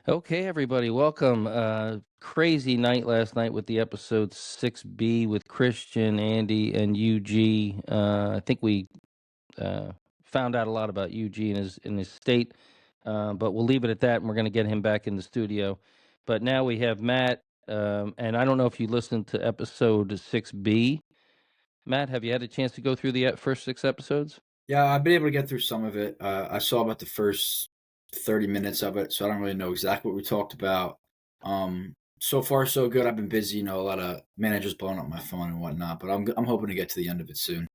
Okay, everybody, welcome. Crazy night last night with the episode 6B with Christian, Andy, and UG. I think we found out a lot about UG and his state, but we'll leave it at that, and we're going to get him back in the studio. But now we have Matt, and I don't know if you listened to episode 6B. Matt, have you had a chance to go through the first 6 episodes? Yeah, I've been able to get through some of it. I saw about the first 30 minutes of it, so I don't really know exactly what we talked about. So far, so good. I've been busy, a lot of managers blowing up my phone and whatnot, but I'm hoping to get to the end of it soon.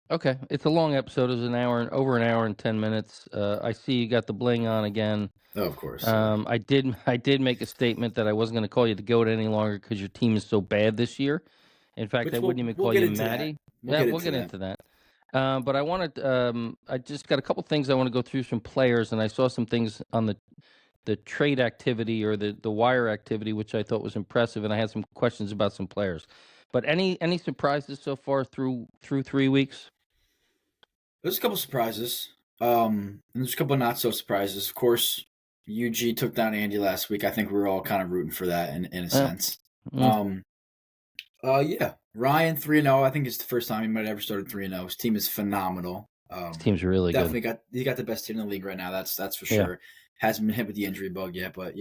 Okay, it's a long episode. It was over an hour and 10 minutes. I see you got the bling on again. Oh, of course, yeah. I did make a statement that I wasn't going to call you the GOAT any longer because your team is so bad this year. In fact, I Which wouldn't even we'll call get you into that. Matty. We'll Yeah, get we'll into get that. into that. But I just got a couple things I want to go through some players, and I saw some things on the trade activity or the wire activity, which I thought was impressive, and I had some questions about some players. But any surprises so far through 3 weeks? There's a couple surprises. And there's a couple not so surprises. Of course, UG took down Andy last week. I think we were all kind of rooting for that in a Uh, sense. mm, Um, yeah, Ryan 3-0. I think it's the first time he might have ever started 3-0. His team is phenomenal. this team's really good. Definitely got the best team in the league right now. That's for Yeah. sure. Hasn't been hit with the injury bug yet, but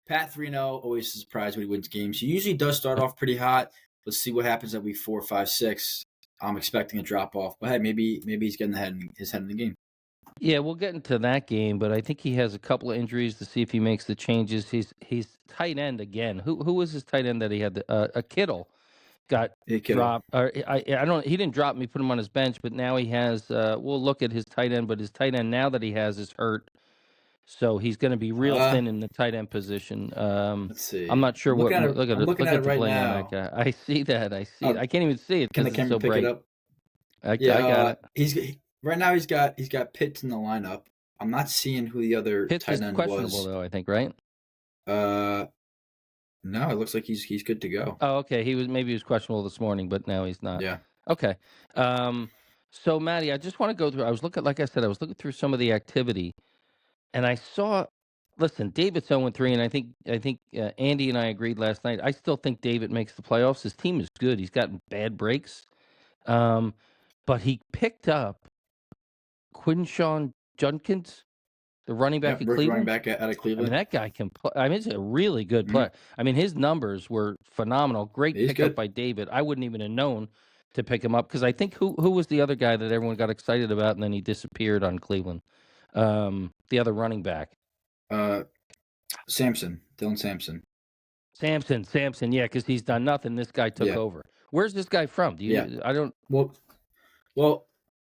Pat 3-0 always a surprise when he wins games. He usually does start off pretty hot. Let's see what happens at week 4, 5, 6. I'm expecting a drop off, but hey, maybe he's getting his head in the game. Yeah, we'll get into that game, but I think he has a couple of injuries to see if he makes the changes. He's tight end again. Who was his tight end that he had? A Kittle got Hey, kiddo. dropped. Or I don't. He didn't drop me. Put him on his bench, but now he has. We'll look at his tight end, but his tight end now that he has is hurt, so he's going to be real Uh, thin in the tight end position. let's I'm see. not sure what. Look at I'm it. looking Look at it at the right bling on that now. guy. I see that. I see it. Uh, I can't even see it can because the it's camera so pick it bright. up? I Yeah, got it. right now he's got Pitts in the lineup. I'm not seeing who the other Pitts is tight end questionable was. though. I think right. Uh, no, it looks like he's good to go. Oh, okay. He was questionable this morning, but now he's not. Yeah. Okay. Um, so Maddie, I just want to go through. I was looking, like I said, I was looking through some of the activity, and I saw. Listen, David's 0-3, and I think Andy and I agreed last night. I still think David makes the playoffs. His team is good. He's gotten bad breaks, um, but he picked up Quinshawn Judkins, the running back Yep. at Rookie running Cleveland. back out of I mean, Cleveland. that guy can play. I mean, he's a really good Mm-hmm. player. I mean, his numbers were phenomenal. Great He's pickup good. by David. I wouldn't even have known to pick him up because I think who was the other guy that everyone got excited about and then he disappeared on Cleveland? The other running back, Uh, Dylan Sampson. Samson. Yeah, because he's done nothing. This guy took Yeah. over. Where's this guy from? Do Yeah. you? I don't. Well,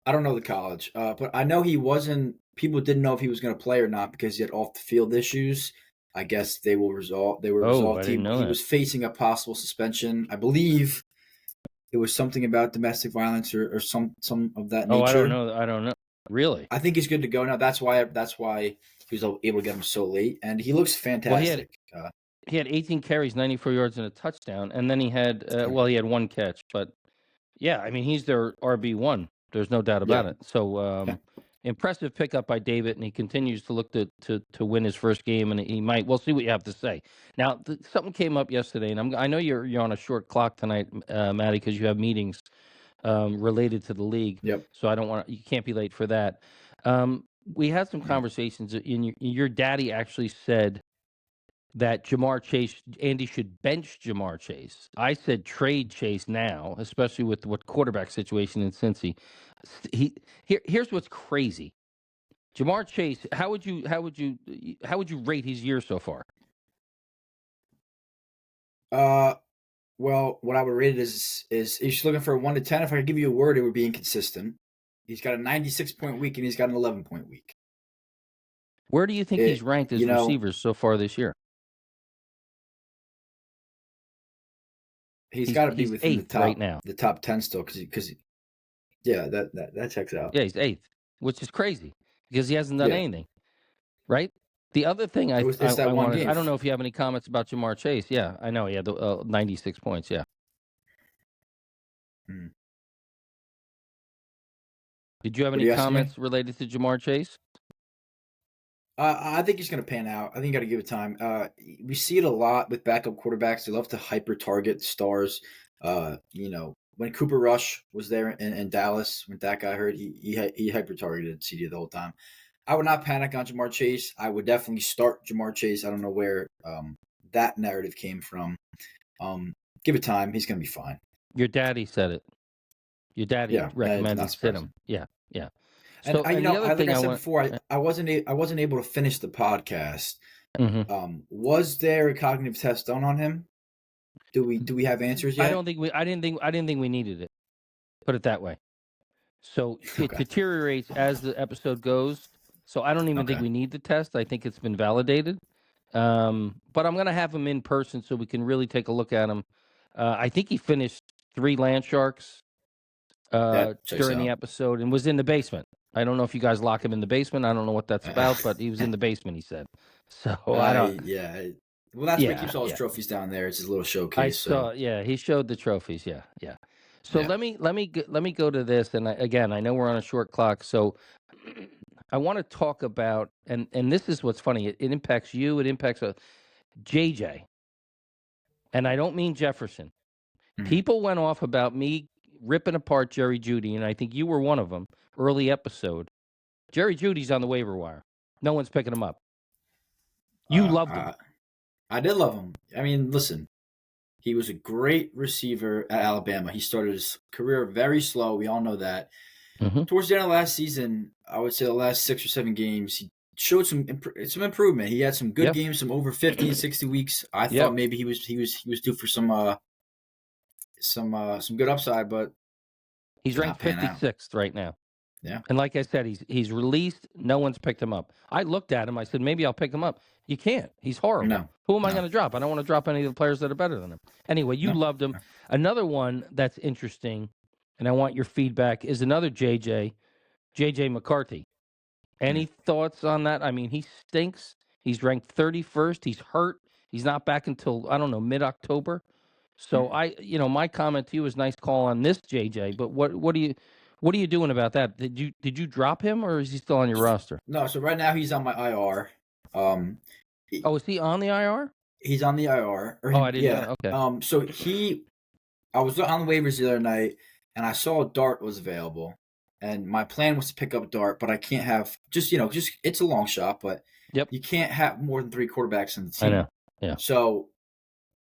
I don't know the college, but I know he wasn't. People didn't know if he was going to play or not because he had off the field issues. I guess they will resolve. They were Oh, I resolved. didn't know He that. was facing a possible suspension. I believe it was something about domestic violence or some of that Oh, I don't nature. know. I don't know. Really? I think he's good to go now. That's why he was able to get him so late, and he looks Well, fantastic. he had 18 carries, 94 yards, and a touchdown, and then he had Okay. he had one catch, but yeah, I mean, he's their RB1. There's no doubt Yeah. about it. So, Yeah. impressive pickup by David, and he continues to look to win his first game, and he might. We'll see what you have to say. Now, something came up yesterday, and I know you're on a short clock tonight, Maddie, because you have meetings related to the league. Yep. So I don't want you can't be late for that. We had some conversations. Your daddy actually said that Jamar Chase, Andy should bench Jamar Chase. I said trade Chase now, especially with what quarterback situation in Cincy. Here's what's crazy. Jamar Chase, how would you rate his year so far? Well, what I would rate it is if you're looking for a 1 to 10. If I could give you a word, it would be inconsistent. He's got a 96-point week and he's got an 11-point week. Where do you think he's It, ranked you as know, receivers so far this year? he's He's got to be he's within eighth right now. the top 10 still because yeah, that checks out. Yeah, he's eighth, which is crazy because he hasn't done Yeah, anything, right? The other thing it's that I one wanted, game. I don't know if you have any comments about Jamar Chase. Yeah, I know he had the 96 points. Yeah. Hmm. Did you have What are any you asking me? comments related to Jamar Chase? I think he's going to pan out. I think you got to give it time. We see it a lot with backup quarterbacks. They love to hyper target stars. When Cooper Rush was there in Dallas, when that guy hurt, he hyper targeted CD the whole time. I would not panic on Jamar Chase. I would definitely start Jamar Chase. I don't know where that narrative came from. Give it time. He's going to be fine. Your daddy said it. Your daddy Yeah, it's not recommended sit surprising. him. Yeah, yeah. And So, and the other like thing I I said want. before, I wasn't able to finish the podcast. Mhm. Was there a cognitive test done on him? Do we have answers I yet? don't think we. I didn't think we needed it. Put it that way. So it Okay. deteriorates as the episode goes. So I don't even think Okay. we need the test. I think it's been validated. But I'm going to have him in person so we can really take a look at him. I think he finished 3 land sharks That checks during the out. episode and was in the basement. I don't know if you guys lock him in the basement. I don't know what that's about, but he was in the basement, he said. So I don't. Yeah. Well, that's why he Yeah, keeps all his yeah. trophies down there. It's his little I showcase. So saw. Yeah, he showed the trophies. Yeah, yeah. So yeah. let me go to this, and again, I know we're on a short clock, so I want to talk about, and this is what's funny. It impacts you. It impacts JJ, and I don't mean Jefferson. Mhm. People went off about me ripping apart Jerry Jeudy, and I think you were one of them. Early episode, Jerry Judy's on the waiver wire. No one's picking him up. You loved him. I did love him. I mean, listen, he was a great receiver at Alabama. He started his career very slow. We all know that. Mm-hmm. Towards the end of last season, I would say the last 6 or 7 games, he showed some improvement. He had some good Yep. games, some over 50 and 60 weeks. I Yep. thought maybe he was due for some good upside, but He's did not ranked pan out. 56th right now. Yeah. And like I said, he's released. No one's picked him up. I looked at him. I said, maybe I'll pick him up. You can't. He's horrible. No. Who am I No. going to drop? I don't want to drop any of the players that are better than him. Anyway, you No. loved him. Another one that's interesting, and I want your feedback, is another JJ McCarthy. Any thoughts on that? I mean, he stinks. He's ranked 31st. He's hurt. He's not back until, I don't know, mid-October. So my comment to you is nice call on this JJ, but what are you doing about that? Did you drop him or is he still on your roster? No, so right now he's on my IR. Is he on the IR? He's on the IR. I didn't know. Okay. So I was on the waivers the other night, and I saw Dart was available, and my plan was to pick up Dart, but I can't have just it's a long shot, but Yep. you can't have more than 3 quarterbacks in the team. I know. Yeah. So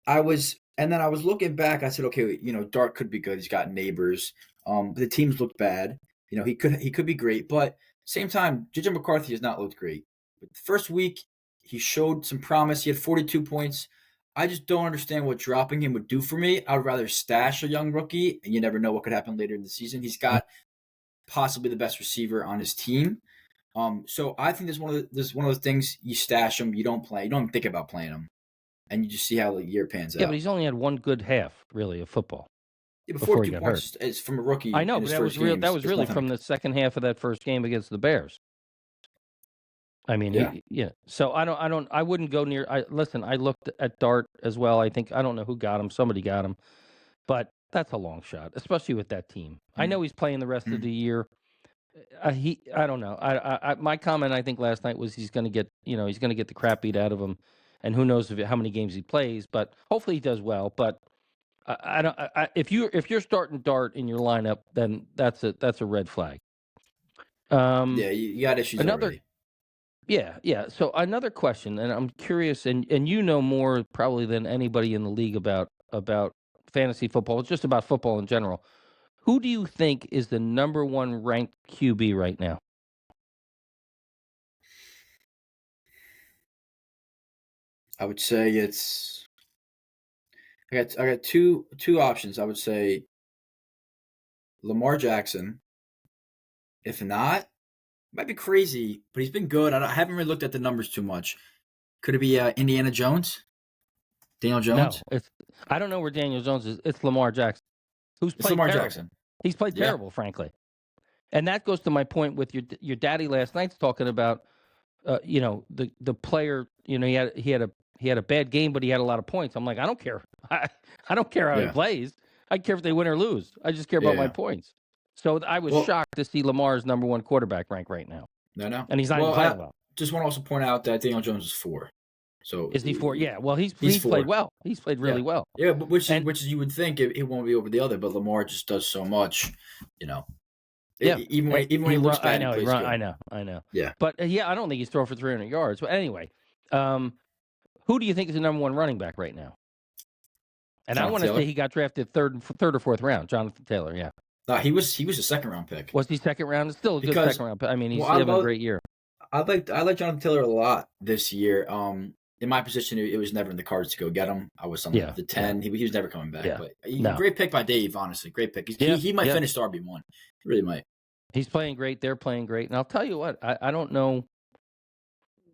I was looking back. I said, okay, Dart could be good. He's got neighbors. The teams looked bad. He could be great, but same time, JJ McCarthy has not looked great. But the first week, he showed some promise. He had 42 points. I just don't understand what dropping him would do for me. I would rather stash a young rookie, and you never know what could happen later in the season. He's got possibly the best receiver on his team. So I think this one of those things you stash him, you don't play, you don't even think about playing him, and you just see how the year pans out. Yeah, but he's only had one good half, really, of football. Yeah, but 42 points is from a rookie. I know, in but his that first was real. games. That was It's really nothing. from the second half of that first game against the Bears. I mean, Yeah. So I wouldn't go near. Listen, I looked at Dart as well. I don't know who got him. Somebody got him, but that's a long shot, especially with that team. I know he's playing the rest of the year. I don't know. My comment I think last night was he's going to get the crap beat out of him, and who knows how many games he plays. But hopefully he does well. But I don't. If you're starting Dart in your lineup, then that's a red flag. Yeah, you got issues already. Yeah. So another question, and I'm curious, and you know more probably than anybody in the league about fantasy football. It's just about football in general. Who do you think is the number 1 ranked QB right now? I would say it's. I got two options. I would say Lamar Jackson. If not, might be crazy, but he's been good. I haven't really looked at the numbers too much. Could it be Indiana Jones? Daniel Jones? No, I don't know where Daniel Jones is. It's Lamar Jackson, who's It's played Lamar terrible. Jackson. He's played terrible, frankly. And that goes to my point with your daddy last night's talking about, the player. He had a bad game, but he had a lot of points. I'm like, I don't care. I don't care how he plays. I care if they win or lose. I just care about my points. So I was shocked to see Lamar's number 1 quarterback rank right now. No. And he's not even playing well. just want to also point out that Daniel Jones is 4. So Is he 4? Yeah. Well, he's he's played 4. well. He's played really Yeah, well. yeah, but which And is you would think it won't be over the other, but Lamar just does so much, you know. yeah, Even when he looks bad, he plays good. I know. Yeah, But yeah, I don't think he's throwing for 300 yards. But anyway, who do you think is the number one running back right now? And I Jonathan want to say Taylor. he got drafted third or fourth round. Jonathan Taylor, yeah. No, he was a second round pick. Was he second round? It's still a good Because second round. But I mean, he's well, having a great year. I like Jonathan Taylor a lot this year. In my position, it was never in the cards to go get him. I was something the 10. He was never coming back. Yeah. But great pick by Dave. Honestly, great pick. He might finish the RB1. He really might. He's playing great. They're playing great. And I'll tell you what, I don't know.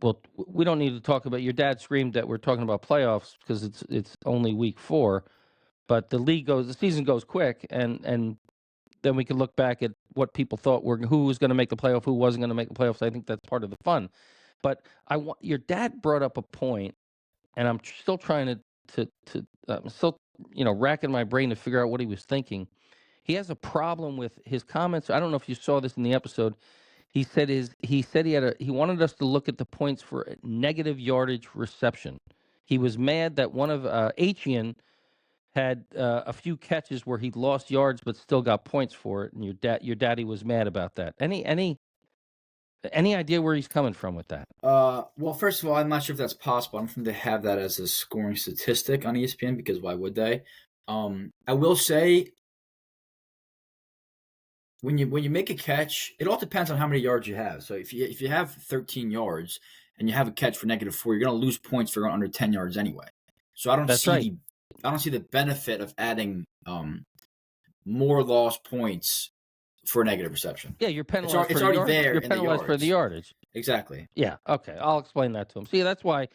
Well, we don't need to talk about. Your dad screamed that we're talking about playoffs because it's only week 4, but the season goes quick, and then we can look back at what people thought who was going to make the playoff, who wasn't going to make the playoffs. I think that's part of the fun. But your dad brought up a point, and I'm still trying to I'm still racking my brain to figure out what he was thinking. He has a problem with his comments. I don't know if you saw this in the episode. He said he wanted us to look at the points for negative yardage reception. He was mad that one of Achian had a few catches where he lost yards but still got points for it, and your daddy was mad about that. Any idea where he's coming from with that? Well, first of all, I'm not sure if that's possible. I don't think they have that as a scoring statistic on ESPN because why would they? I will say when you make a catch, it all depends on how many yards you have. So if you have 13 yards and you have a catch for -4, you're going to lose points for under 10 yards anyway. So I don't see the benefit of adding more lost points for a negative reception. Yeah, you're penalized. It's already there. You're penalized for the yardage. Exactly. Yeah. Okay. I'll explain that to him. See, that's why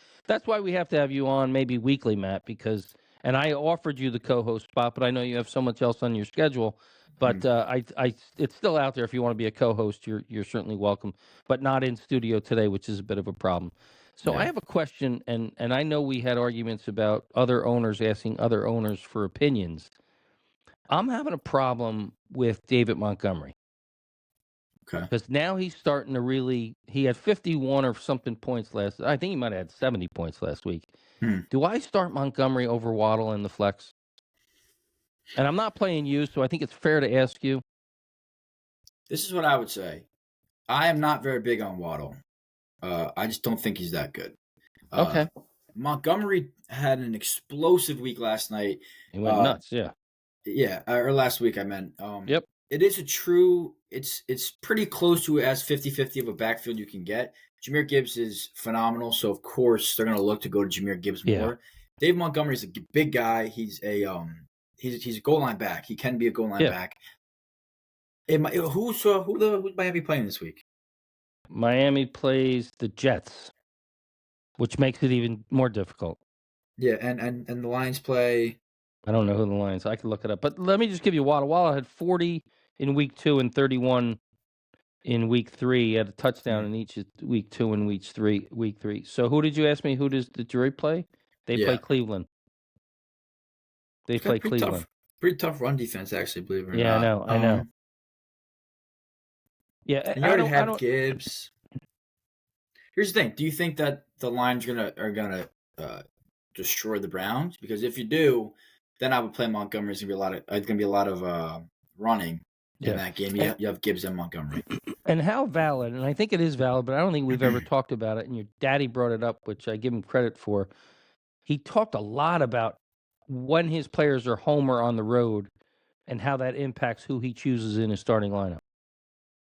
we have to have you on maybe weekly, Matt, because and I offered you the co-host spot, but I know you have so much else on your schedule. But it's still out there. If you want to be a co-host, you're certainly welcome, but not in studio today, which is a bit of a problem. So I have a question, and I know we had arguments about other owners asking other owners for opinions. I'm having a problem with David Montgomery. Okay. Because now he's starting to really. He had 51 or something points last. I think he might have had 70 points last week. Do I start Montgomery over Waddle in the flex? And I'm not playing you, so I think it's fair to ask you. This is what I would say. I am not very big on Waddle. I just don't think he's that good. Okay. Montgomery had an explosive week last night. He went nuts, yeah. Yeah, or last week I meant. Yep. It is it's pretty close to as 50-50 of a backfield you can get. Jahmyr Gibbs is phenomenal, so of course they're going to look to go to Jahmyr Gibbs more. Dave Montgomery is a big guy. He's a goal line back. He can be a goal line back. Who's Miami playing this week? Miami plays the Jets, which makes it even more difficult. Yeah, and the Lions play. I don't know who the Lions. I could look it up, but let me just give you Waddle. Waddle had 40 in week 2 and 31 in week 3. He had a touchdown in each week 2 and week 3. So who did you ask me? Who does Detroit play? They play Cleveland. They play Cleveland. Pretty tough run defense, actually. Believe it or not. Yeah, I know. Yeah, and you already have Gibbs. Here's the thing: do you think that the Lions are gonna destroy the Browns? Because if you do, then I would play Montgomery. It's gonna be a lot of running in that game. You have Gibbs and Montgomery. And how valid? And I think it is valid, but I don't think we've ever talked about it. And your daddy brought it up, which I give him credit for. He talked a lot about when his players are home or on the road, and how that impacts who he chooses in his starting lineup.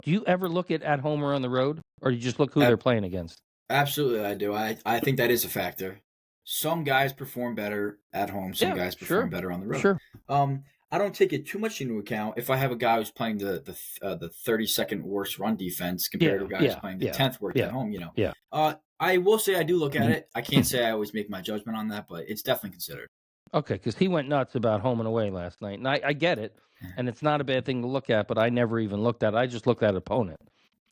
Do you ever look at home or on the road, or do you just look who they're playing against? Absolutely, I do. I think that is a factor. Some guys perform better at home. Some guys perform better on the road. Sure. I don't take it too much into account if I have a guy who's playing the 32nd worst run defense compared to a guy who's playing the 10th worst at home. I will say I do look at it. I can't say I always make my judgment on that, but it's definitely considered. Okay, because he went nuts about home and away last night, and I get it, and it's not a bad thing to look at, but I never even looked at it. I just looked at opponent,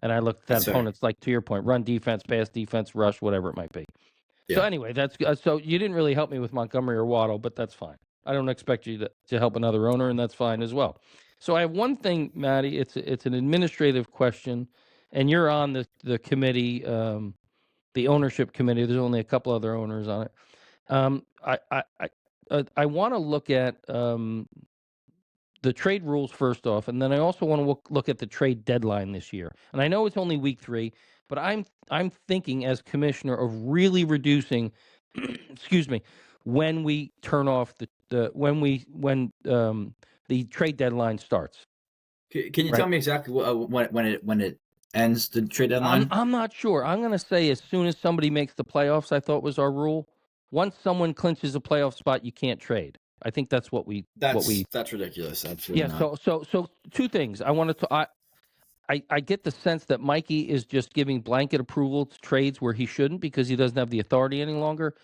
and I looked at opponents like, to your point, run defense, pass defense, rush, whatever it might be. Yeah. So anyway, that's so you didn't really help me with Montgomery or Waddle, but that's fine. I don't expect you to help another owner, and that's fine as well. So I have one thing, Maddie. It's an administrative question, and you're on the committee. the ownership committee. There's only a couple other owners on it. I want to look at the trade rules first off, and then I also want to look at the trade deadline this year. And I know it's only week 3, but I'm thinking as commissioner of really reducing, excuse me, when we turn off when the trade deadline starts. Can you tell me exactly when it ends, the trade deadline? I'm not sure. I'm going to say as soon as somebody makes the playoffs, I thought was our rule. Once someone clinches a playoff spot, you can't trade. I think that's what we. That's ridiculous. Absolutely not. So 2 things. I get the sense that Mikey is just giving blanket approval to trades where he shouldn't because he doesn't have the authority any longer.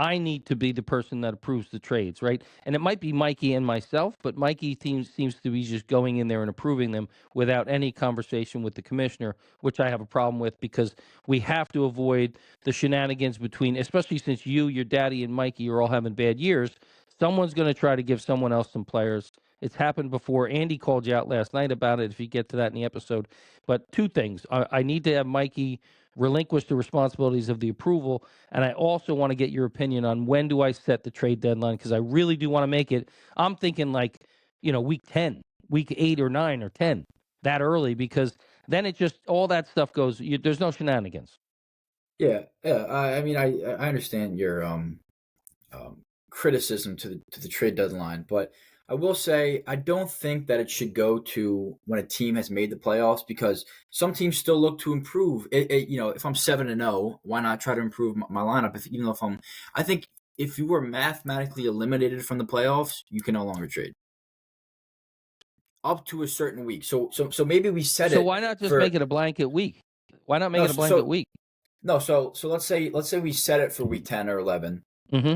I need to be the person that approves the trades, right? And it might be Mikey and myself, but Mikey seems to be just going in there and approving them without any conversation with the commissioner, which I have a problem with because we have to avoid the shenanigans between, especially since your daddy, and Mikey are all having bad years. Someone's going to try to give someone else some players. It's happened before. Andy called you out last night about it, if you get to that in the episode. But 2 things. I need to have Mikey relinquish the responsibilities of the approval, and I also want to get your opinion on when do I set the trade deadline, because I really do want to make it. I'm thinking week 10, week 8 or 9 or 10, that early, because then it just, all that stuff goes, there's no shenanigans. Yeah. I mean, I understand your criticism to the trade deadline, but I will say I don't think that it should go to when a team has made the playoffs, because some teams still look to improve. If I'm 7-0, why not try to improve my lineup? I think if you were mathematically eliminated from the playoffs, you can no longer trade up to a certain week. So maybe we set it. So why not just make it a blanket week? Why not make it a blanket week? No, so let's say we set it for week 10 or 11. Mm-hmm.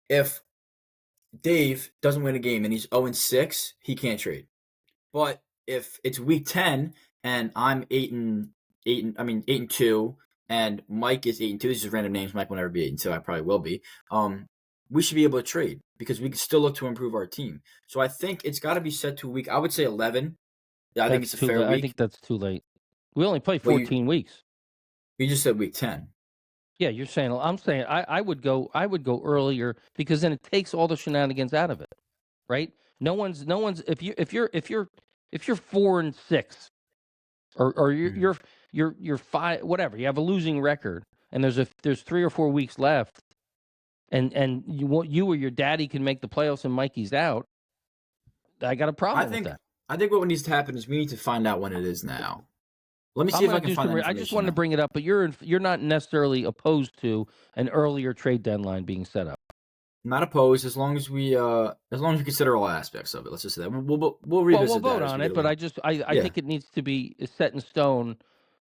If Dave doesn't win a game and he's 0-6, he can't trade. But if it's week 10 and I'm 8-2, and Mike is 8-2, these are random names. Mike will never be 8-2. I probably will be. We should be able to trade because we can still look to improve our team. So I think it's got to be set to a week. I would say 11. Yeah, I think it's a fair week. I think that's too late. We only play 14 weeks. You just said week 10. Yeah, you're saying. I'm saying I would go earlier, because then it takes all the shenanigans out of it, right? No one's. If you're 4-6, or you're 5, whatever. You have a losing record, and there's 3 or 4 weeks left, and you or your daddy can make the playoffs and Mikey's out. I got a problem with that. I think what needs to happen is we need to find out when it is now. Let me see if I can find that information. I just wanted to bring it up, but you're not necessarily opposed to an earlier trade deadline being set up. Not opposed, as long as we consider all aspects of it. Let's just say that we'll revisit we'll vote on it, but I think it needs to be set in stone.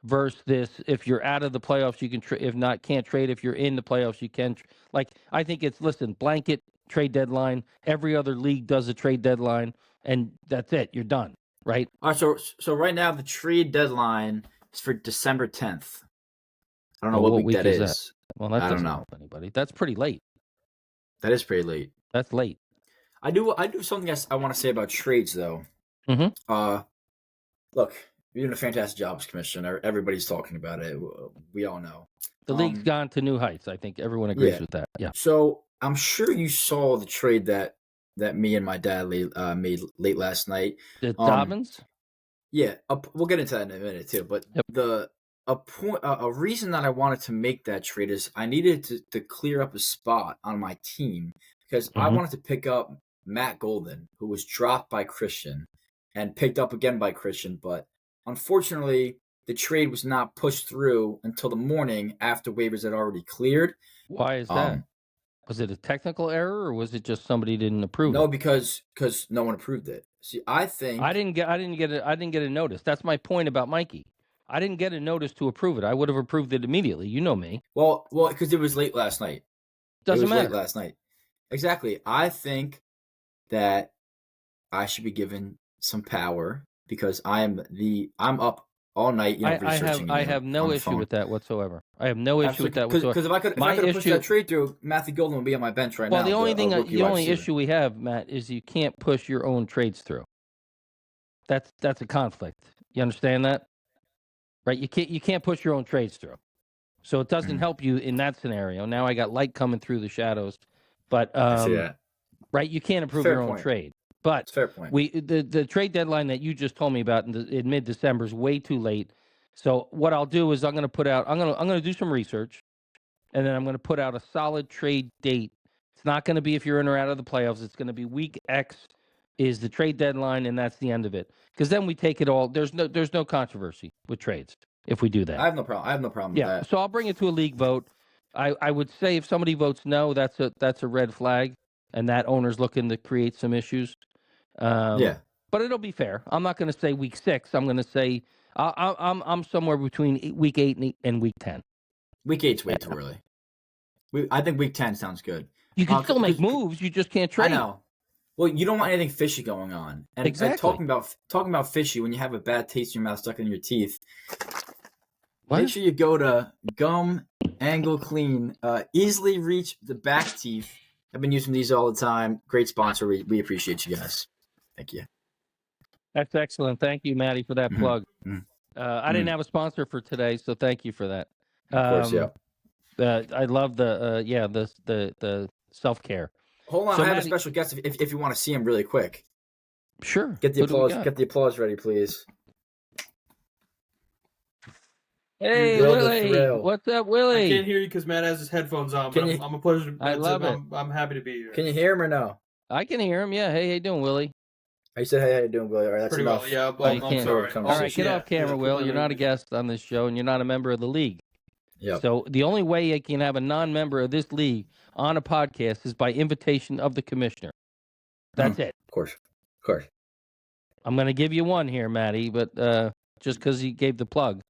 Versus this, if you're out of the playoffs, you can if not, can't trade. If you're in the playoffs, you can. I think it's blanket trade deadline. Every other league does a trade deadline, and that's it. You're done. Right. All right. So right now the trade deadline is for December 10th. I don't know what week that is. That? Well, that doesn't help anybody. That's pretty late. That is pretty late. That's late. I do something else I want to say about trades though. Mm-hmm. Look, you're doing a fantastic job as commissioner. Everybody's talking about it. We all know. The league's gone to new heights. I think everyone agrees with that. Yeah. So I'm sure you saw the trade that me and my dad made late last night. The Dobbins? Yeah, we'll get into that in a minute too. But a reason that I wanted to make that trade is I needed to clear up a spot on my team, because I wanted to pick up Matt Golden, who was dropped by Christian and picked up again by Christian. But unfortunately, the trade was not pushed through until the morning after waivers had already cleared. Why is that? Was it a technical error, or was it just somebody didn't approve it? No, because no one approved it. See, I think I didn't get a notice. That's my point about Mikey. I didn't get a notice to approve it. I would have approved it immediately. You know me. Well, because it was late last night. Doesn't matter. Late last night. Exactly. I think that I should be given some power because I'm up all night, researching. I have no issue with that whatsoever. I have no issue with that whatsoever. Because if I could have pushed that trade through, Matthew Golden would be on my bench right now. Well, the only issue we have, Matt, is you can't push your own trades through. That's a conflict. You understand that? Right? You can't push your own trades through. So it doesn't help you in that scenario. Now I got light coming through the shadows, but I see that. right, you can't approve Fair your own point. trade. But It's a fair point. the trade deadline that you just told me about in mid-December is way too late. So what I'll do is I'm going to do some research, and then I'm going to put out a solid trade date. It's not going to be if you're in or out of the playoffs. It's going to be week X is the trade deadline, and that's the end of it. Because then we take it all. There's no controversy with trades if we do that. I have no problem with that. So I'll bring it to a league vote. I would say if somebody votes no, that's a red flag, and that owner's looking to create some issues. Yeah. But it'll be fair. I'm not going to say week 6. I'm going to say I'm somewhere between week 8 and week 10. Week 8's way too early. I think week 10 sounds good. You can still make moves. You just can't trade. I know. Well, you don't want anything fishy going on. And exactly. Talking about fishy, when you have a bad taste in your mouth stuck in your teeth, what? Make sure you go to Gum Angle Clean. Easily reach the back teeth. I've been using these all the time. Great sponsor. We appreciate you guys. Thank you. That's excellent. Thank you, Maddie, for that plug. I didn't have a sponsor for today, so thank you for that. Of course, yeah. I love the self-care. Hold on, so I have a special guest if you want to see him really quick. Sure. Get the applause. Get the applause ready, please. Hey, Willie. What's up, Willie? I can't hear you because Matt has his headphones on, but I'm a pleasure. I love it. I'm happy to be here. Can you hear him or no? I can hear him, yeah. Hey, how you doing, Willie? I said, hey, how you doing, Willie? All right, that's pretty enough. well, yeah. I'm sorry. All right, get off camera, Will. You're not a guest on this show, and you're not a member of the league. Yeah. So the only way you can have a non-member of this league on a podcast is by invitation of the commissioner. That's it. Of course. I'm going to give you one here, Maddie, but just because he gave the plug.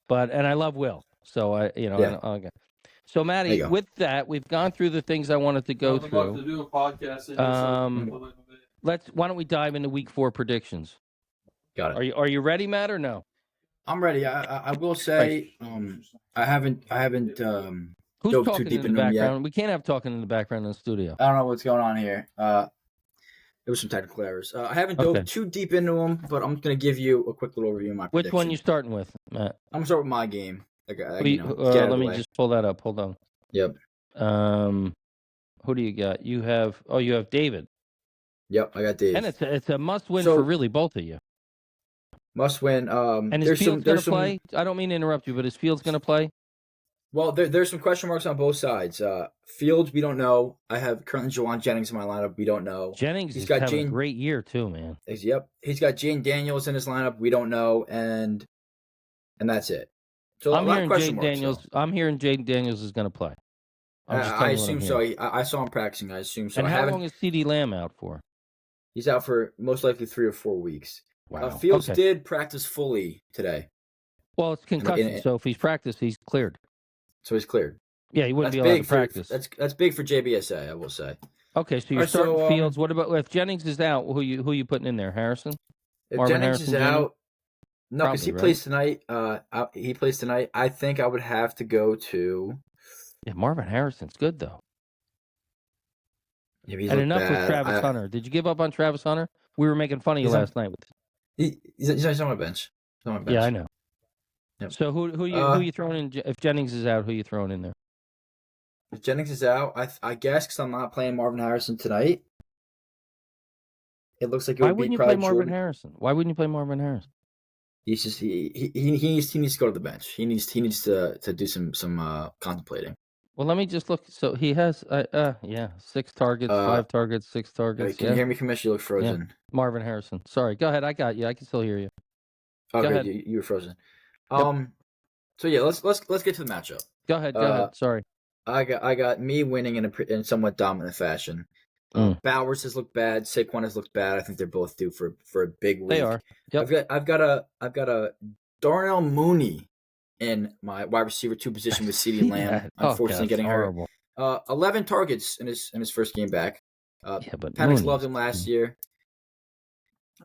And I love Will. So, okay. So, Maddie, with that, we've gone through the things I wanted to go through. I'd love to do a podcast. Why don't we dive into week 4 predictions? Got it. Are you ready, Matt, or no? I'm ready. I will say, I haven't Who's dove talking too deep in the background? Yet. We can't have talking in the background in the studio. I don't know what's going on here. There was some technical errors. I haven't dove too deep into them, but I'm going to give you a quick little overview of my prediction. Which one you starting with, Matt? I'm going to start with my game. Let me just pull that up. Hold on. Yep. Who do you got? You have David. Yep, I got Dave. And it's a must win for really both of you. Must win. And is Fields going to play? I don't mean to interrupt you, but is Fields going to play? Well, there's some question marks on both sides. Fields, we don't know. I have currently Jawan Jennings in my lineup. We don't know. Jennings is having a great year too, man. Yep. He's got Jane Daniels in his lineup. We don't know, and that's it. So I'm hearing Jane Daniels is going to play. I assume so. I saw him practicing. I assume so. And how long is CeeDee Lamb out for? He's out for most likely 3 or 4 weeks. Wow. Fields did practice fully today. Well, it's concussion, so if he's practiced, he's cleared. So he's cleared. Yeah, he wouldn't be allowed to practice. That's big for JBSA, I will say. Okay, so you're starting Fields. What about if Jennings is out? Who you putting in there? Harrison? If Jennings is out, no, because he plays tonight. He plays tonight. I think I would have to go to. Yeah, Marvin Harrison's good though. Yeah, and enough with Travis Hunter. Did you give up on Travis Hunter? We were making fun of you last night. He's on my bench. Yeah, I know. Yep. So who you throwing in? If Jennings is out, who you throwing in there? If Jennings is out, I guess because I'm not playing Marvin Harrison tonight. It looks like it would be probably Why wouldn't you play Marvin Harrison? Why wouldn't you play Marvin Harrison? He's just he needs to go to the bench. He needs to do some contemplating. Well, let me just look. So he has 6 targets, 5 targets, 6 targets. Can you hear me, Commissioner? You look frozen. Yeah. Marvin Harrison. Sorry. Go ahead. I got you. I can still hear you. Oh, good. You were frozen. So yeah, let's get to the matchup. Go ahead. Go ahead. Sorry. I got me winning in somewhat dominant fashion. Bowers has looked bad. Saquon has looked bad. I think they're both due for a big week. They are. Yep. I've got a Darnell Mooney in my wide receiver 2 position with CeeDee Lamb. Unfortunately, getting horrible. hurt. 11 targets in his first game back. But Penix loved him last year.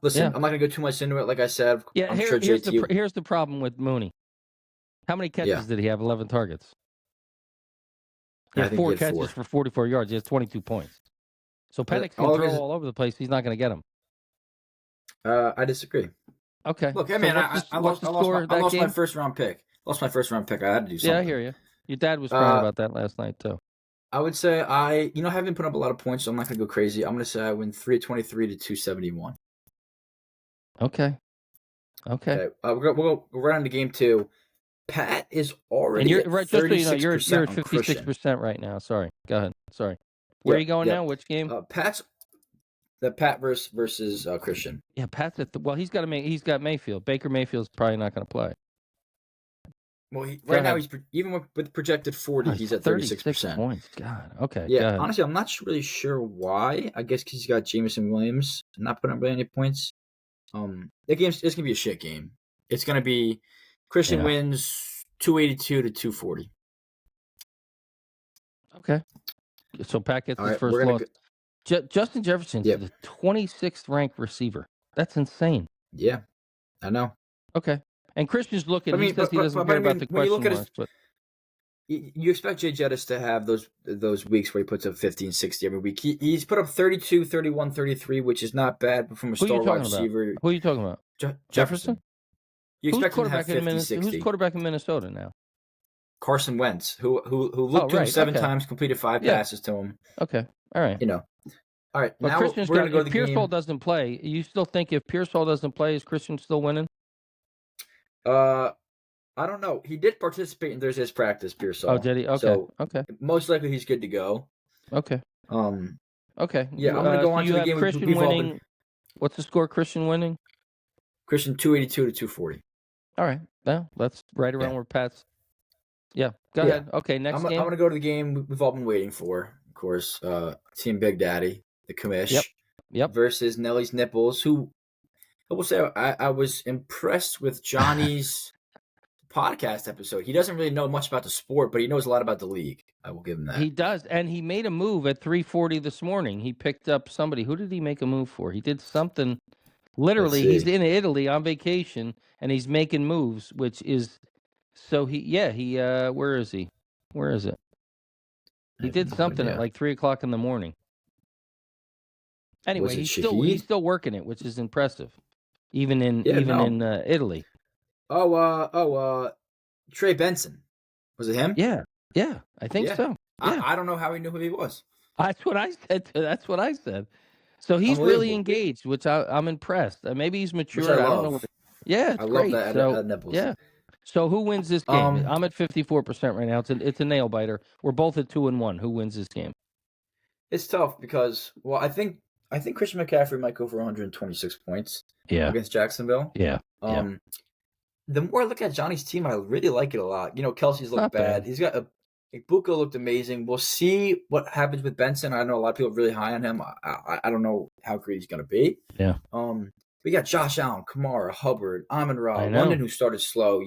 Listen, I'm not gonna go too much into it. Like I said, here's the problem with Mooney. How many catches did he have? 11 targets. He had 4 catches for 44 yards. He has 22 points. So Penix can throw all over the place. He's not going to get him. I disagree. Okay. Look, I lost my first round pick. I had to do something. Yeah, I hear you. Your dad was crying about that last night too. I would say I haven't put up a lot of points, so I'm not going to go crazy. I'm going to say I win 323 to 271. Okay. We'll go right on to game 2. Pat is already and at right. Just so you know, you're at 56% right now. Sorry. Go ahead. Sorry. Where are you going now? Which game? Pat versus Christian. Yeah, Pat's at he's got Mayfield. Baker Mayfield's probably not going to play. Well, right now he's even with projected 40, he's at 36% points. God. Okay. Yeah. Honestly, I'm not really sure why. I guess because he's got Jameson Williams not putting up really any points. It's gonna be a shit game. It's gonna be Christian wins 282 to 240. Okay. So Pat gets his first loss. Justin Jefferson's the 26th ranked receiver. That's insane. Yeah, I know. Okay. And Christian's looking. He says he doesn't care about the question marks. But you expect Jay Jettis to have those weeks where he puts up 15, 60 every week. He's put up 32, 31, 33, which is not bad from a star wide receiver. Who are you talking about? Jefferson? You expect him to have 50, 60. Who's quarterback in Minnesota now? Carson Wentz, who looked to him 7 times, completed 5 passes to him. Okay. All right. All right. But now Christian's we're going to go to the game. If Pearsall doesn't play, you still think if Pearsall doesn't play, is Christian still winning? I don't know. He did participate in Thursday's practice, Pearsall. Oh, did he? Okay. So okay. Most likely he's good to go. Okay. Okay. Yeah, I'm going to go on to the game. Christian winning. What's the score? Christian winning? Christian 282 to 240. All right. Well, that's right around where Pat's. Yeah. Go ahead. Okay. Next game. I'm going to go to the game we've all been waiting for. Of course, Team Big Daddy, the commish. Yep. Versus Nelly's Nipples, who I will say I was impressed with Johnny's podcast episode. He doesn't really know much about the sport, but he knows a lot about the league. I will give him that. He does, and he made a move at 3:40 this morning. He picked up somebody. Who did he make a move for? He did something. Literally, he's in Italy on vacation, and he's making moves, which is so where is he? Where is it? He did something at like 3:00 in the morning. Anyway, he's still working it, which is impressive, even in Italy. Trey Benson, was it him? Yeah, I think so. Yeah. I don't know how he knew who he was. That's what I said. So he's really engaged, which I'm impressed. Maybe he's mature. I don't know. Yeah, it's great. Love that Nipples. Yeah. So who wins this game? I'm at 54% right now. It's a nail biter. We're both at 2-1. Who wins this game? It's tough because I think Christian McCaffrey might go for 126 points. Yeah. Against Jacksonville. Yeah. The more I look at Johnny's team, I really like it a lot. Kelsey's looked bad. He's got Buka looked amazing. We'll see what happens with Benson. I know a lot of people are really high on him. I don't know how great he's going to be. Yeah. We got Josh Allen, Kamara, Hubbard, Amon-Ra, London, who started slow.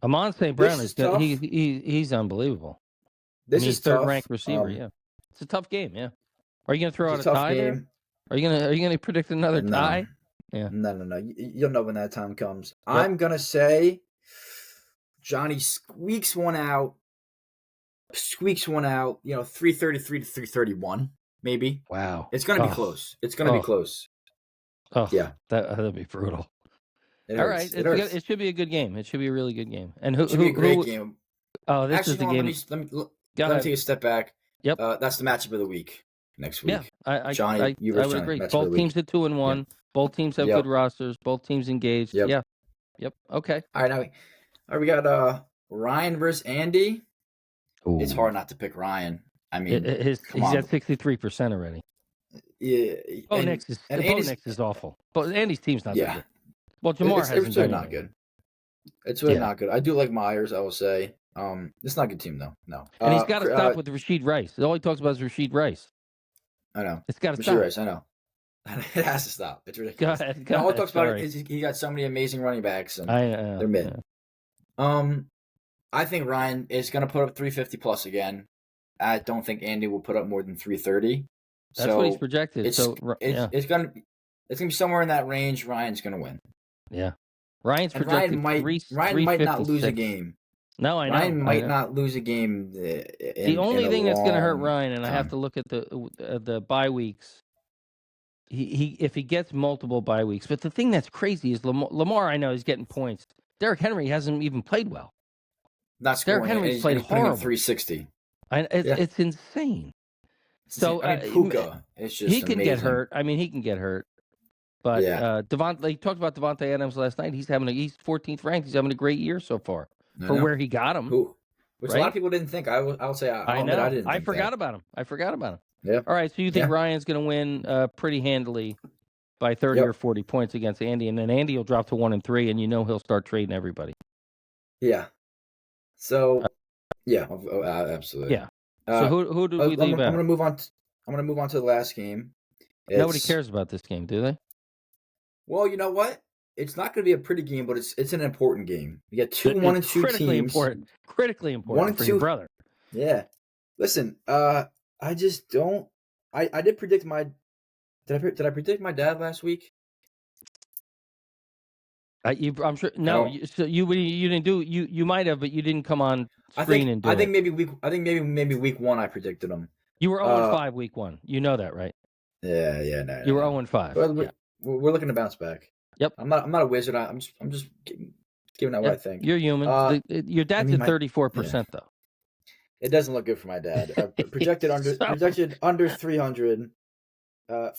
Amon St. Brown is good. He's unbelievable. He's third ranked receiver. It's a tough game. Yeah. Are you going to throw out a tie there? Are you going to predict another tie? Yeah. No. You'll know when that time comes. Yep. I'm going to say Johnny squeaks one out. 333 to 331, maybe. Wow. It's going to be close. It's going to be close. Oh, yeah. That'd be brutal. All right. It should be a good game. It should be a really good game. And it should be a great game. Oh, this is the game. Let me take a step back. Yep. That's the matchup of the week next week. Yeah. Johnny, I would agree. Both teams at 2-1. Yeah. Both teams have good rosters. Both teams engaged. Yep. Okay. All right. We got Ryan versus Andy. Ooh. It's hard not to pick Ryan. I mean, he's at 63% already. Yeah. Bo Nix is awful. But Andy's team's not that good. Well, Jamar hasn't it's really not good. It's really not good. I do like Myers, I will say. It's not a good team, though. No. And he's got to stop with Rashid Rice. All he talks about is Rashid Rice. I know. It's got to stop. Rashid Rice, I know. It has to stop. It's ridiculous. All he talks about is he got so many amazing running backs, and they're mid. Yeah. I think Ryan is going to put up 350 plus again. I don't think Andy will put up more than 330. That's what he's projected. It's going to be somewhere in that range. Ryan's going to win. Yeah. Ryan's projected Ryan might not lose a game. No, I know. Ryan might not lose a game. The only thing that's going to hurt Ryan, and I have to look at the bye weeks. If he gets multiple bye weeks, but the thing that's crazy is Lamar. I know he's getting points. Derrick Henry hasn't even played well. not Derrick scoring, and Henry's he's, played putting up horrible. 360. It's insane. So I mean, Puka, it's just he can amazing. get hurt. I mean, he can get hurt. But They talked about Devontae Adams last night. He's 14th ranked. He's having a great year so far for where he got him. Which a lot of people didn't think. I'll say I know. I didn't. I forgot about him. Yeah. All right. So you think Ryan's going to win pretty handily by 30 or 40 points against Andy, and then Andy will drop to 1-3, and he'll start trading everybody. Yeah. So absolutely. Yeah. So who do we leave out? I'm going to move on. I'm going to move on to the last game. Nobody cares about this game, do they? Well, you know what? It's not going to be a pretty game, but it's an important game. You got 2 1-2 teams. Critically important for your brother. Yeah. Listen, I just don't. I did predict my. Did I predict my dad last week? I'm sure. No, you didn't do. You might have, but you didn't come on screen and do it. I think maybe week 1 I predicted him. You were 0-5 week 1. You know that, right? Yeah. No. You were 0-5. Well, we're looking to bounce back. Yep. I'm not a wizard. I'm just giving out what I think. You're human. Your dad's at 34% though. It doesn't look good for my dad. Projected under 300.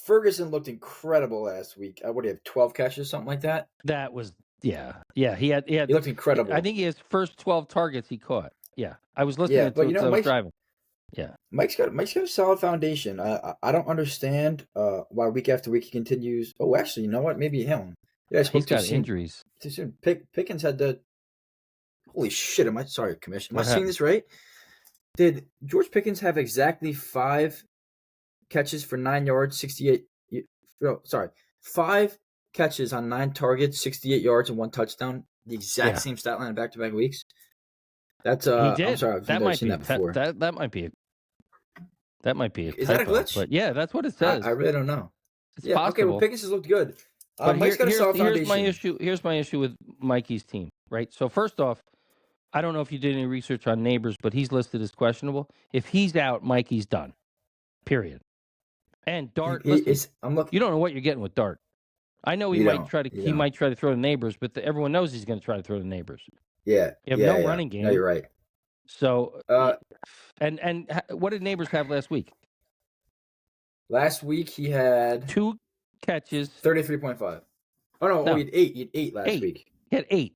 Ferguson looked incredible last week. What do you have? 12 catches, something like that. That was He looked incredible. I think he has first 12 targets he caught. Yeah, I was listening to it as I was driving. Yeah, Mike's got a solid foundation. I don't understand why week after week he continues. Oh, actually, you know what? Maybe him. Yeah, he's got injuries. Too soon. Pickens had the. Holy shit! Sorry, Commission. Am I seeing this right? Did George Pickens have exactly 5 catches for 9 yards, 68? Sorry, 5 catches on 9 targets, 68 yards, and 1 touchdown. The exact same stat line in back-to-back weeks. That's he did. I'm sorry, I've never seen that before. That might be a. That might be a Is typo, that a glitch? But yeah, that's what it says. I really don't know. It's possible. Okay, well, Pickens has looked good. But Mike's got a solid foundation. Here's my issue with Mikey's team, right? So first off, I don't know if you did any research on Neighbors, but he's listed as questionable. If he's out, Mikey's done. Period. And Dart, you don't know what you're getting with Dart. I know he might try to throw to Neighbors, but everyone knows he's going to try to throw to Neighbors. Yeah. You have no running game. No, you're right. So, and what did Neighbors have last week? Last week he had 2 catches, 33.5. Oh no, he had 8. He had 8 last week. He had 8.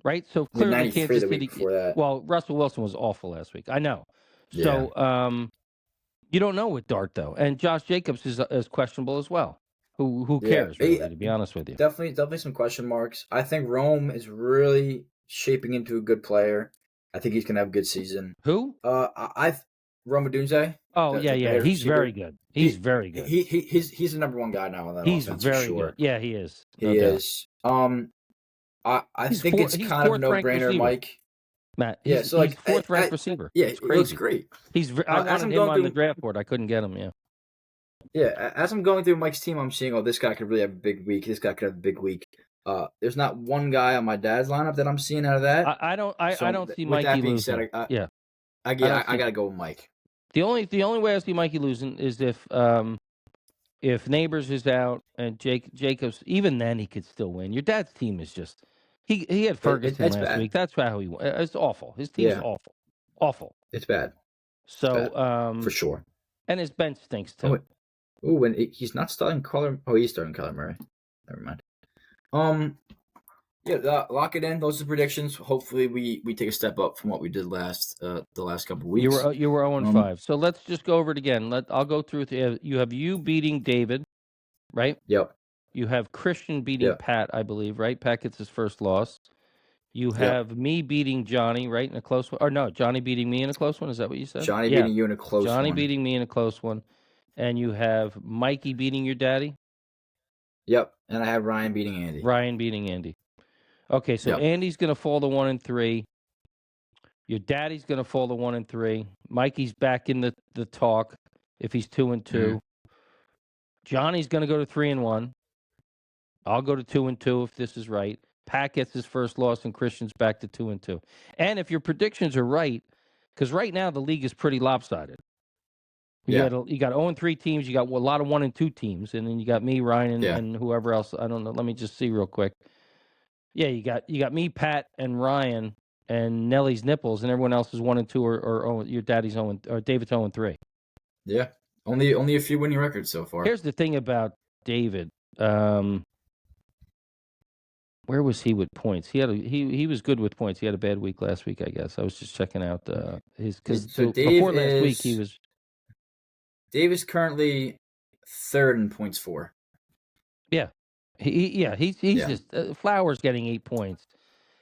Right, so clearly Kansas City. Well, Russell Wilson was awful last week. I know. So, you don't know with Dart though, and Josh Jacobs is questionable as well. Who cares? Really, to be honest with you, definitely some question marks. I think Rome is really shaping into a good player. I think he's gonna have a good season. Who? Rome Odunze. Oh yeah. He's very good. He's very good. He's the number 1 guy now on that offense. He's very good. Yeah, he is. He is. I think it's kind of a no-brainer, Mike. Matt, he's 4th ranked receiver. Yeah, he looks great. I wanted him on the draft board. I couldn't get him. Yeah. Yeah, as I'm going through Mike's team, I'm seeing, this guy could really have a big week. This guy could have a big week. There's not one guy on my dad's lineup that I'm seeing out of that. I don't see Mikey losing. I gotta go with Mike. The only way I see Mikey losing is if Neighbors is out and Jacobs. Even then, he could still win. Your dad's team is just he had Ferguson last week. That's how he won. It's awful. His team's awful. It's bad. For sure. And his bench stinks too. And he's not starting Kyler. Oh, he's starting Kyler Murray. Never mind. Lock it in. Those are the predictions. Hopefully, we take a step up from what we did the last couple of weeks. You were 0-5. So let's just go over it again. I'll go through it. You have you beating David, right? Yep. You have Christian beating Pat, I believe, right? Pat gets his first loss. You have me beating Johnny, right, in a close one. Or no, Johnny beating me in a close one. Is that what you said? Johnny beating you in a close one. Johnny beating me in a close one. And you have Mikey beating your daddy? Yep. And I have Ryan beating Andy. Ryan beating Andy. Okay, so Andy's going to fall to 1-3. Your daddy's going to fall to 1-3. Mikey's back in the talk if he's 2-2. Mm-hmm. Johnny's going to go to 3-1. I'll go to 2-2 if this is right. Pat gets his first loss, and Christian's back to 2-2. And if your predictions are right, because right now the league is pretty lopsided. You got 0-3 teams. You got a lot of 1-2 teams, and then you got me, Ryan, and whoever else. I don't know. Let me just see real quick. Yeah, you got me, Pat, and Ryan and Nellie's nipples, and everyone else is 1-2 or your daddy's 0 or David's 0-3. Yeah, only a few winning records so far. Here's the thing about David. Where was he with points? He was good with points. He had a bad week last week, I guess. I was just checking out his because before last week he was. Dave is currently third in points for. Yeah, he's just Flowers getting 8 points,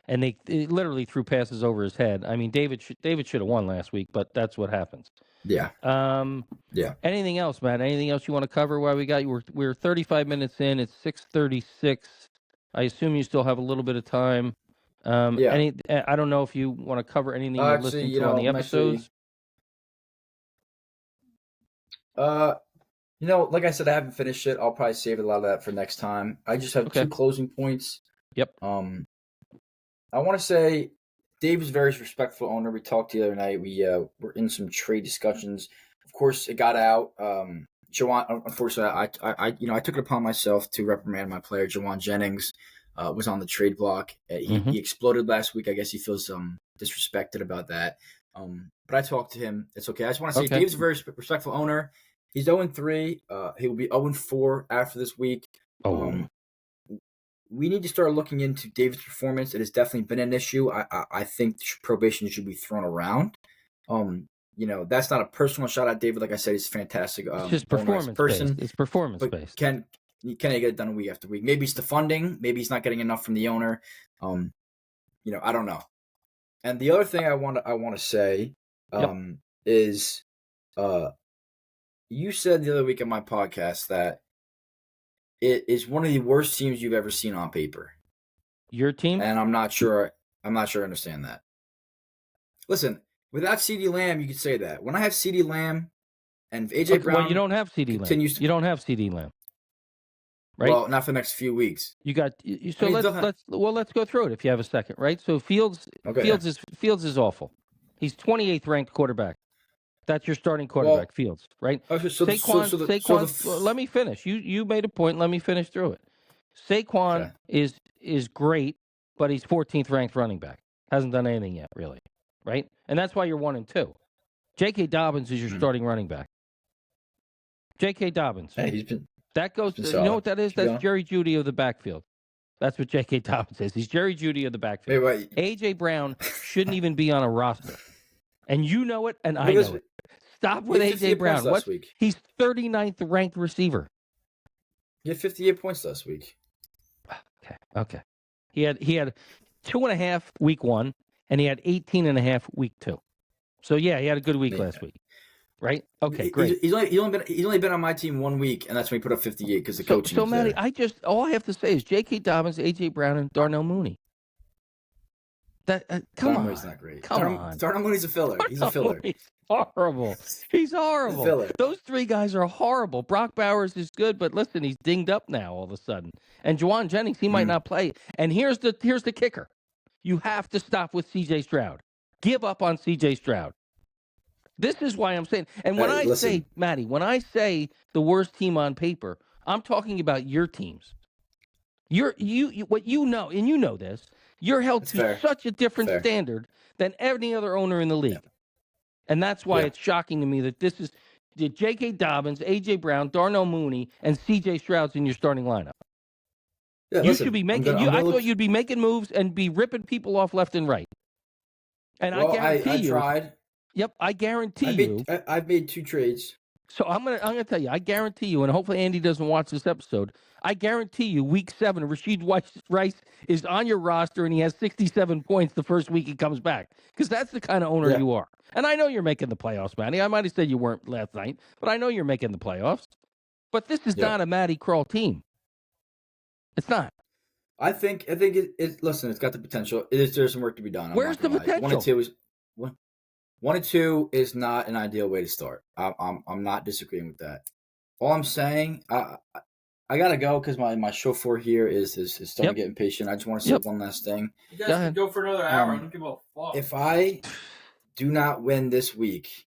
and they literally threw passes over his head. I mean, David should have won last week, but that's what happens. Yeah. Yeah. Anything else, Matt? Anything else you want to cover while we got you? We're 35 minutes in. It's 6:36. I assume you still have a little bit of time. Yeah. I don't know if you want to cover anything you're listening to on the episodes. Like I said, I haven't finished it. I'll probably save a lot of that for next time. I just have 2 closing points. Yep. I want to say Dave is a very respectful owner. We talked the other night. We were in some trade discussions. Of course, it got out. Jawan, unfortunately, I took it upon myself to reprimand my player. Jawan Jennings was on the trade block. He exploded last week. I guess he feels disrespected about that. But I talked to him. It's okay. I just want to say Dave's a very respectful owner. He's 0-3. He will be 0-4 after this week. We need to start looking into David's performance. It has definitely been an issue. I think probation should be thrown around. That's not a personal shot at David. Like I said, he's fantastic. It's just performance person. It's performance based. Can he get it done week after week? Maybe it's the funding. Maybe he's not getting enough from the owner. I don't know. And the other thing I want to say is you said the other week on my podcast that it is one of the worst teams you've ever seen on paper. Your team? And I'm not sure I understand that. Listen, without CeeDee Lamb, you could say that. When I have CeeDee Lamb and AJ Brown, well, you don't have CeeDee Lamb. You don't have CeeDee Lamb, right? Well, not for the next few weeks. You got so let's go through it if you have a second, right? So Fields is awful. He's 28th ranked quarterback. That's your starting quarterback, Fields, right? Saquon. Let me finish. You made a point. Let me finish through it. Saquon is great, but he's 14th ranked running back. Hasn't done anything yet, really, right? And that's why you're 1-2. J.K. Dobbins is your starting running back. J.K. Dobbins. Hey, he's been. That goes. You know what that is? That's Jerry Jeudy of the backfield. That's what J.K. Dobbins is. He's Jerry Jeudy of the backfield. Wait. A.J. Brown shouldn't even be on a roster, and you know it, and I know it. Stop with A.J. Brown. Last week. He's 39th ranked receiver. He had 58 points last week. Okay. He had 2.5 week 1, and he had 18.5 week 2. So he had a good week last week, right? Okay, great. He's only been on my team 1 week, and that's when he put up 58 because the coaching. So Matty, all I have to say is J.K. Dobbins, A.J. Brown, and Darnell Mooney. Come on. Mooney's not great. Come on. Darnell Mooney's a filler. He's a filler. He's horrible. He's horrible. Filler. Those 3 guys are horrible. Brock Bowers is good, but listen, he's dinged up now all of a sudden. And Jawan Jennings, he might not play. And here's the kicker. You have to stop with C.J. Stroud. Give up on C.J. Stroud. This is why I'm saying. And when say, Matty, when I say the worst team on paper, I'm talking about your teams. What you know, and you know this, you're held to such a different standard than any other owner in the league. Yeah. And that's why it's shocking to me that this is J.K. Dobbins, A.J. Brown, Darnell Mooney, and C.J. Stroud's in your starting lineup. Yeah, you should be making. I thought you'd be making moves and be ripping people off left and right. And I guarantee you. I tried. Yep, I guarantee you. I've made 2 trades. So I'm gonna tell you. I guarantee you, and hopefully Andy doesn't watch this episode. I guarantee you, week 7, Rashid Rice is on your roster, and he has 67 points the first week he comes back. Because that's the kind of owner you are. And I know you're making the playoffs, Matty. I might have said you weren't last night, but I know you're making the playoffs. But this is not a Matty Kroll team. It's not. I think it. Listen, it's got the potential. There's some work to be done. Where's the potential? 1-2 is not an ideal way to start. I'm not disagreeing with that. All I'm saying, I gotta go because my chauffeur here is starting to get impatient. I just want to say one last thing. You guys can go for another hour. I don't give a fuck. If I do not win this week,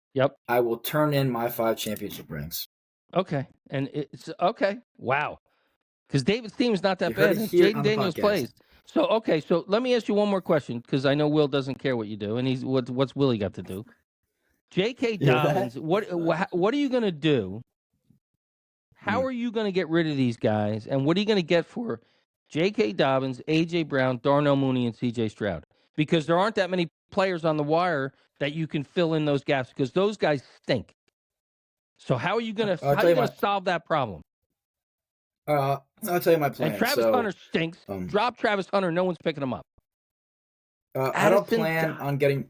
I will turn in my 5 championship rings. Okay, and it's okay. Wow, because David's team is not that bad. Jaden Daniels plays. So let me ask you one more question because I know Will doesn't care what you do, and what's Willie got to do? J.K. Dobbins, what are you going to do? How are you going to get rid of these guys, and what are you going to get for J.K. Dobbins, A.J. Brown, Darnell Mooney, and C.J. Stroud? Because there aren't that many players on the wire that you can fill in those gaps because those guys stink. So how are you going to solve that problem? I'll tell you my plan. And Travis Hunter stinks. Drop Travis Hunter. No one's picking him up. I don't plan on getting.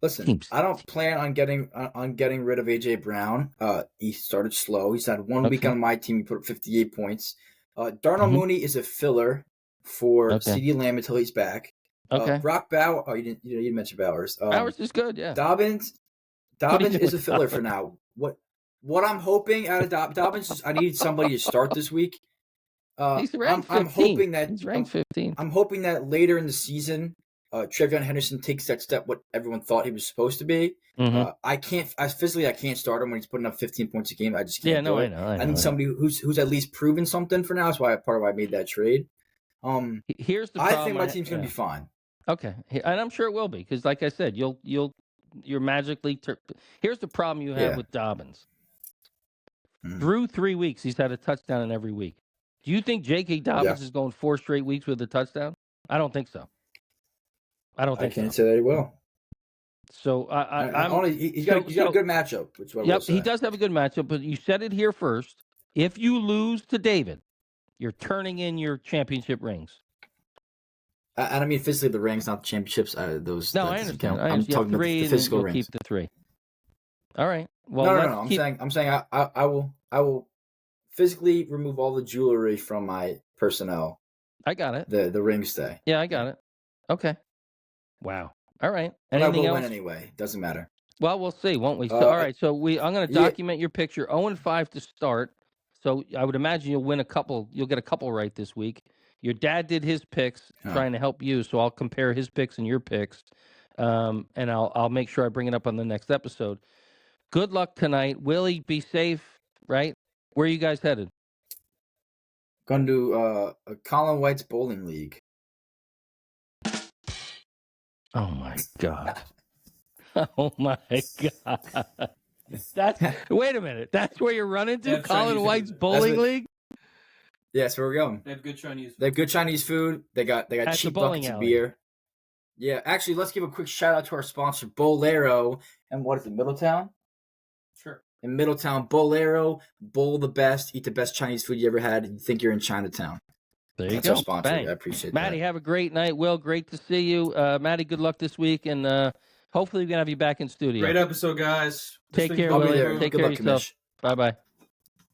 Listen, I don't plan on getting rid of AJ Brown. He started slow. He's had 1 week on my team. He put up 58 points. Darnell Mooney is a filler for CeeDee Lamb until he's back. Okay. Brock Bowers. Oh, you didn't mention Bowers. Bowers is good. Yeah. Dobbins is a filler for now. What I'm hoping out of Dobbins is I need somebody to start this week. He's ranked 15. I'm hoping that he's ranked 15. I'm hoping that later in the season, Trevion Henderson takes that step what everyone thought he was supposed to be. I can't start him when he's putting up 15 points a game. I just can't do it. I need somebody who's at least proven something for now. That's why part of why I made that trade. Here's the problem. I think my team's going to be fine. Okay, and I'm sure it will be because, like I said, you're magically. Here's the problem you have with Dobbins. Through 3 weeks, he's had a touchdown in every week. Do you think J.K. Dobbins is going 4 straight weeks with a touchdown? I don't think so. I can't say that he will. So he's got a good matchup. Which he does have a good matchup. But you said it here first. If you lose to David, you're turning in your championship rings. I don't mean physically the rings, not the championships. I understand. I'm talking about the physical rings. Keep the 3. All right. Well, no. I'm saying I will physically remove all the jewelry from my personnel. I got it. The ring stay. Yeah, I got it. Okay. Wow. All right. Anything else? Win anyway. Doesn't matter. Well, we'll see, won't we? So, all right. So I'm going to document your picture. 0-5 to start. So I would imagine you'll win a couple. You'll get a couple right this week. Your dad did his picks, trying to help you. So I'll compare his picks and your picks, and I'll make sure I bring it up on the next episode. Good luck tonight, Willie. Be safe. Right? Where are you guys headed? Going to a Colin White's bowling league. Oh my God! Oh my God! Wait a minute. That's where you're running to? Colin White's bowling league? Yeah, that's where we're going. They have good Chinese food. They have good Chinese food. They got cheap buckets of beer. Yeah, actually, let's give a quick shout out to our sponsor, Bolero. And what is it, Middletown? Sure. In Middletown, Bolero, bowl the best, eat the best Chinese food you ever had. You think you're in Chinatown. There you That's go. Our sponsor. Bang. I appreciate Maddie, have a great night. Will, great to see you. Maddie, good luck this week, and hopefully we can have you back in studio. Great episode, guys. Take care, Willie. Take care of yourself. Bye-bye.